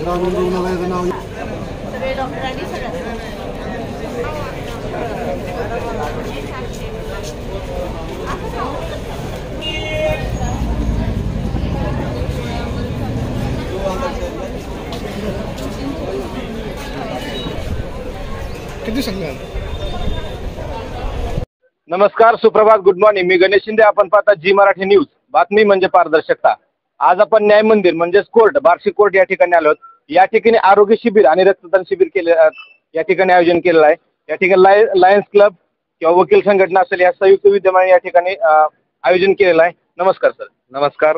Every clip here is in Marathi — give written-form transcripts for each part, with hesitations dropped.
ग्रामीण रुग्णालयाचं नाव सगळे डॉक्टरांनी सगळं किती सांगा. नमस्कार, सुप्रभात, गुड मॉर्निंग. मी गणेश शिंदे. आपण पाहता जी मराठी न्यूज. बातमी म्हणजे पारदर्शकता. आज आपण न्याय मंदिर म्हणजेच कोर्ट, बार्शी कोर्ट या ठिकाणी आलो. या ठिकाणी आरोग्य शिबिर आणि रक्तदान शिबिर केले या ठिकाणी आयोजन केलेलं आहे. या ठिकाणी लायन्स क्लब किंवा वकील संघटना असेल या संयुक्त विद्यमाने या ठिकाणी आयोजन केलेलं आहे. नमस्कार सर. नमस्कार.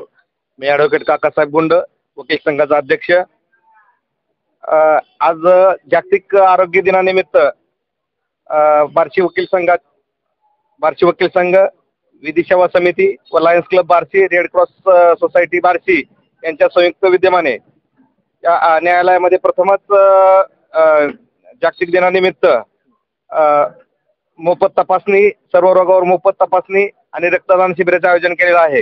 मी ॲडव्होकेट काकासाहेब गुंड, वकील संघाचा अध्यक्ष. आज जागतिक आरोग्य दिनानिमित्त बार्शी वकील संघ, विधी सेवा समिती व Lions Club Barshi, Red Cross Society Barshi यांच्या संयुक्त विद्यमाने या न्यायालयामध्ये प्रथमच जागतिक दिनानिमित्त मोफत तपासणी, सर्व रोगावर मोफत तपासणी आणि रक्तदान शिबिराचे आयोजन केलेलं आहे.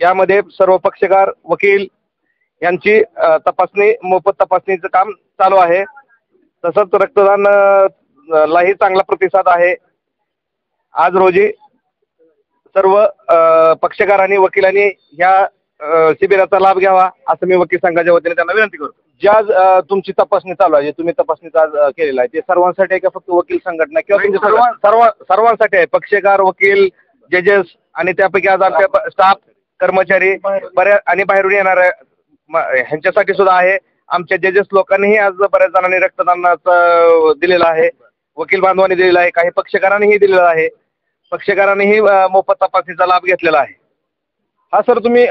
यामध्ये सर्व पक्षकार, वकील यांची तपासणी, मोफत तपासणीचं काम चालू आहे. तसंच रक्तदानालाही चांगला प्रतिसाद आहे. आज रोजी सर्व पक्षकारांनी, वकिलांनी ह्या शिबिराचा लाभ घ्यावा असं मी वकील संघाच्या वतीने त्यांना विनंती करतो. ज्या तुमची तपासणी चालू आहे, तुम्ही तपासणीचा आज केलेला आहे, ते सर्वांसाठी आहे का फक्त वकील संघटना किंवा तुमच्या सर्वांसाठी आहे? पक्षकार, वकील, जजेस आणि त्यापैकी आज आमच्या स्टाफ, कर्मचारी बऱ्याच आणि बाहेरून येणाऱ्या ह्यांच्यासाठी सुद्धा आहे. आमच्या जजेस लोकांनीही आज बऱ्याच जणांनी रक्तदानाचा दिलेला आहे, वकील बांधवांनी दिलेला आहे, काही पक्षकारांनीही दिलेला आहे. पक्षकारांनीही मोफत तपासणीचा लाभ घेतलेला आहे. हा सर, तुम्ही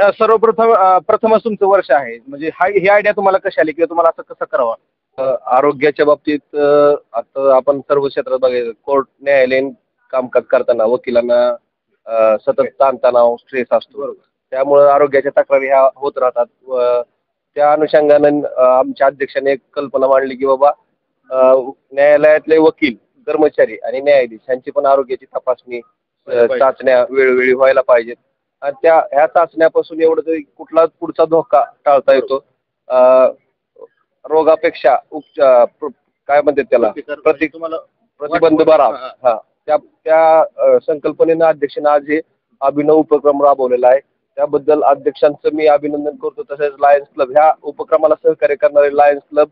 प्रथमच तुमचं वर्ष आहे, म्हणजे ही आयडिया तुम्हाला कशी आली किंवा तुम्हाला असं कसं करावं? आरोग्याच्या बाबतीत आता आपण सर्व क्षेत्रात बघायचं, कोर्ट, न्यायालयीन कामकाज करताना वकिलांना सतत ताणतणाव, स्ट्रेस असतो. त्यामुळे आरोग्याच्या तक्रारी ह्या होत राहतात. त्या अनुषंगानं आमच्या अध्यक्षाने एक कल्पना मांडली की बाबा न्यायालयातले वकील, कर्मचारी आणि न्यायाधीश यांची पण आरोग्याची तपासणी, चाचण्या वेळोवेळी व्हायला पाहिजेत. आणि ह्या चाचण्यापासून एवढं तरी कुठला पुढचा धोका टाळता येतो. रोगापेक्षा काय म्हणतात त्याला, प्रतिबंध बरा. त्या संकल्पनेनं अध्यक्षांना आज हे अभिनव उपक्रम राबवलेला आहे. त्याबद्दल अध्यक्षांचं मी अभिनंदन करतो. तसेच लायन्स क्लब, ह्या उपक्रमाला सहकार्य करणारे Lions Club,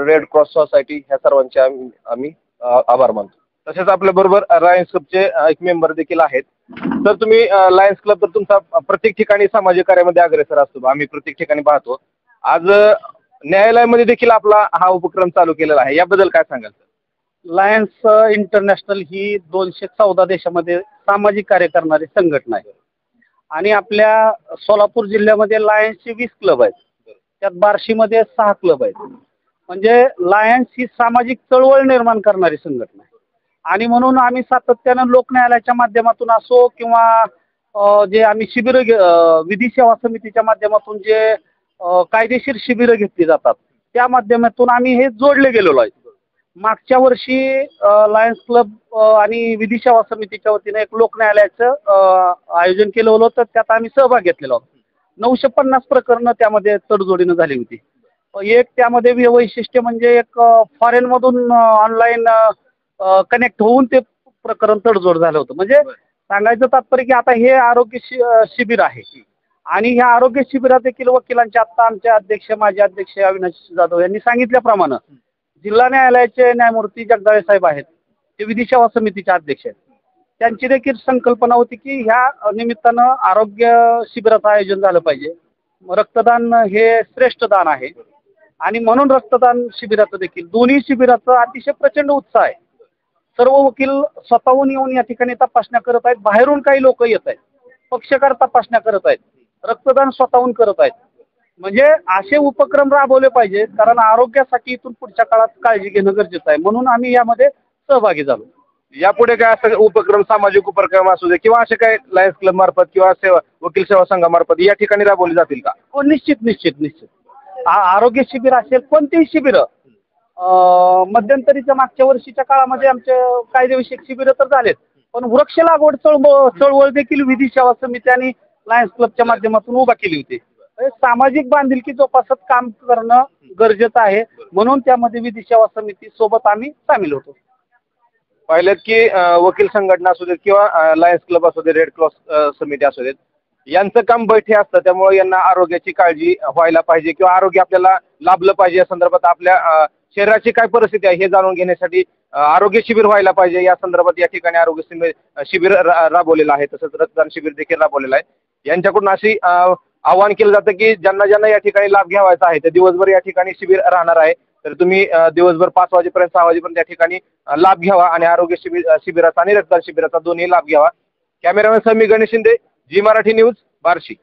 Red Cross Society, ह्या सर्वांचे आम्ही आभार मानतो. तसेच आपल्या बरोबर लायन्स क्लबचे एक मेंबर देखील आहेत. तर तुम्ही लायन्स क्लब तर तुमचा प्रत्येक ठिकाणी सामाजिक कार्यामध्ये अग्रेसर असतो, आम्ही प्रत्येक ठिकाणी पाहतो. आज न्यायालयामध्ये देखील आपला हा उपक्रम चालू केलेला आहे, याबद्दल काय सांगाल सर? लायन्स इंटरनॅशनल ही 214 देशामध्ये सामाजिक कार्य करणारी संघटना आहे. आणि आपल्या सोलापूर जिल्ह्यामध्ये लायन्सचे 20 क्लब आहेत. त्यात बार्शीमध्ये 6 क्लब आहेत. म्हणजे लायन्स ही सामाजिक चळवळ निर्माण करणारी संघटना आहे. आणि म्हणून आम्ही सातत्यानं लोक न्यायालयाच्या माध्यमातून असो किंवा जे आम्ही शिबिरं, विधी सेवा समितीच्या माध्यमातून जे कायदेशीर शिबिरं घेतली जातात, त्या माध्यमातून आम्ही हे जोडले गेलेलो आहे. मागच्या वर्षी लायन्स क्लब आणि विधी सेवा समितीच्या वतीने एक लोक न्यायालयाचं आयोजन केलं होतं. त्यात आम्ही सहभाग घेतलेला होता. 950 प्रकरणं त्यामध्ये तडजोडीनं झाली होती. एक त्यामध्ये वैशिष्ट्य म्हणजे एक फॉरेनमधून ऑनलाईन कनेक्ट होऊन ते प्रकरण तडजोड झालं होतं. म्हणजे सांगायचं तात्पर्य की आता हे आरोग्य शिबिर आहे. आणि ह्या आरोग्य शिबिरात देखील वकिलांचे आत्ता आमचे अध्यक्ष, माजी अध्यक्ष अविनाश जाधव यांनी सांगितल्याप्रमाणे जिल्हा न्यायालयाचे न्यायमूर्ती जगदाळे साहेब आहेत, ते विधी सेवा समितीचे अध्यक्ष आहेत. त्यांची देखील संकल्पना होती की ह्या निमित्तानं आरोग्य शिबिराचं आयोजन झालं पाहिजे. रक्तदान हे श्रेष्ठ दान आहे आणि म्हणून रक्तदान शिबिराचं देखील, दोन्ही शिबिराचा अतिशय प्रचंड उत्साह आहे. सर्व वकील स्वतःहून येऊन या ठिकाणी तपासण्या करत आहेत. बाहेरून काही लोक येत आहेत, पक्षकार तपासण्या करत आहेत, रक्तदान स्वतःहून करत आहेत. म्हणजे असे उपक्रम राबवले पाहिजे, कारण आरोग्यासाठी इथून पुढच्या काळात काळजी घेणं गरजेचं आहे. म्हणून आम्ही यामध्ये सहभागी झालो. यापुढे काय असं उपक्रम, सामाजिक उपक्रम असू दे किंवा असे काय लायन्स क्लब मार्फत किंवा वकील सेवा संघामार्फत या ठिकाणी राबवली जातील का? हो, निश्चित निश्चित निश्चित. आरोग्य शिबिर असेल, कोणतेही शिबिर, मध्यंतरीच्या मागच्या वर्षीच्या काळामध्ये आमचे कायदेविषयक शिबिरं तर झालेत, पण वृक्ष लागवड चळवळ देखील विधी सेवा समिती आणि लायन्स क्लबच्या माध्यमातून उभा केली होती. सामाजिक बांधिलकी जोपासत काम करणं गरजेचं आहे, म्हणून त्यामध्ये विधी सेवा समिती सोबत आम्ही सामील होतो. पाहिलेत की वकील संघटना असू देत किंवा लायन्स क्लब असू दे, रेड क्रॉस समिती असू देत, यांचं काम बैठे असतं. त्यामुळे यांना आरोग्याची काळजी व्हायला पाहिजे किंवा आरोग्य आपल्याला लाभलं पाहिजे या संदर्भात आपल्या शरीराची काय परिस्थिती आहे हे जाणून घेण्यासाठी आरोग्य शिबिर व्हायला पाहिजे. या संदर्भात या ठिकाणी आरोग्य शिबिर राबवलेलं आहे, तसंच रक्तदान शिबिर देखील राबवलेलं आहे. यांच्याकडून अशी आवाहन केलं जातं की ज्यांना या ठिकाणी लाभ घ्यावायचा आहे ते दिवसभर या ठिकाणी शिबिर राहणार आहे. तर तुम्ही दिवसभर 5 वाजेपर्यंत 6 वाजेपर्यंत या ठिकाणी लाभ घ्यावा आणि आरोग्य शिबिराचा आणि रक्तदान शिबिराचा दोन्ही लाभ घ्यावा. कॅमेरामॅन समी गणेश शिंदे, जी मराठी न्यूज, बार्शी.